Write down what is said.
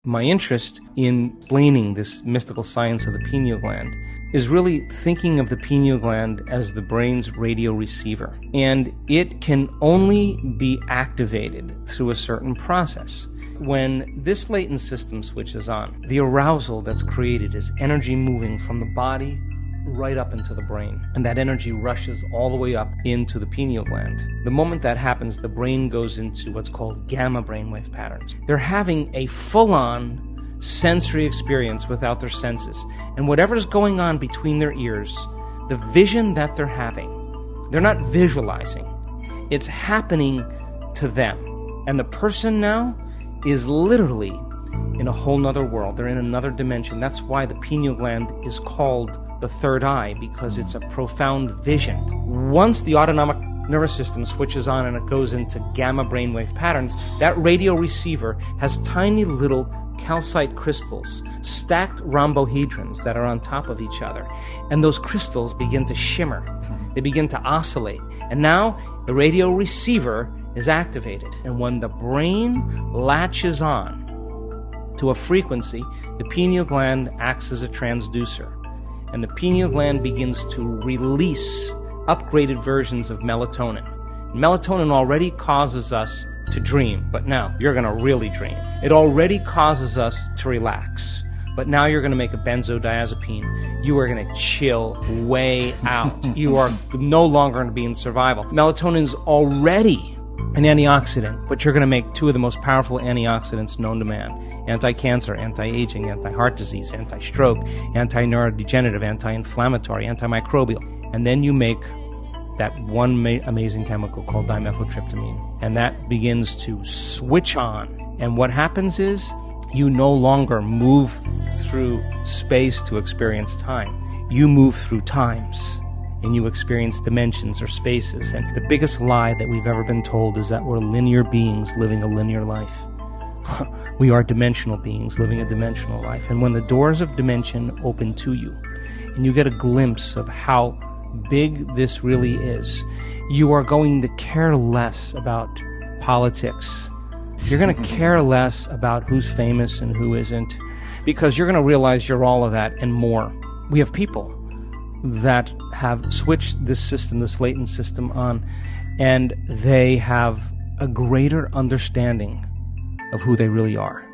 My interest in explaining this mystical science of the pineal gland is really thinking of the pineal gland as the brain's radio receiver. And it can only be activated through a certain process. When this latent system switches on, the arousal that's created is energy moving from the body right up into the brain. And that energy rushes all the way up into the pineal gland. The moment that happens, the brain goes into what's called gamma brainwave patterns. They're having a full-on sensory experience without their senses. And whatever's going on between their ears, the vision that they're having, they're not visualizing. It's happening to them. And the person now is literally in a whole nother world. They're in another dimension. That's why the pineal gland is called the third eye, because it's a profound vision. Once the autonomic nervous system switches on and it goes into gamma brainwave patterns, that radio receiver has tiny little calcite crystals, stacked rumbo-hedrons that are on top of each other. And those crystals begin to shimmer. They begin to oscillate. And now the radio receiver is activated. And when the brain latches on to a frequency, the pineal gland acts as a transducer. And the pineal gland begins to release upgraded versions of melatonin. Melatonin already causes us to dream, but now you're going to really dream. It already causes us to relax, but now you're going to make a benzodiazepine. You are going to chill way out. You are no longer going to be in survival. Melatonin is already an antioxidant, but you're going to make two of the most powerful antioxidants known to man. Anti-cancer, anti-aging, anti-heart disease, anti-stroke, anti-neurodegenerative, anti-inflammatory, anti-microbial. And then you make that one amazing chemical called dimethyltryptamine. And that begins to switch on. And what happens is you no longer move through space to experience time. You move through times. And you experience dimensions or spaces. And the biggest lie that we've ever been told is that we're linear beings living a linear life. We are dimensional beings living a dimensional life. And when the doors of dimension open to you, and you get a glimpse of how big this really is, you are going to care less about politics. You're going to care less about who's famous and who isn't, because you're going to realize you're all of that and more. We have people that have switched this system, this latent system on, and they have a greater understanding of who they really are.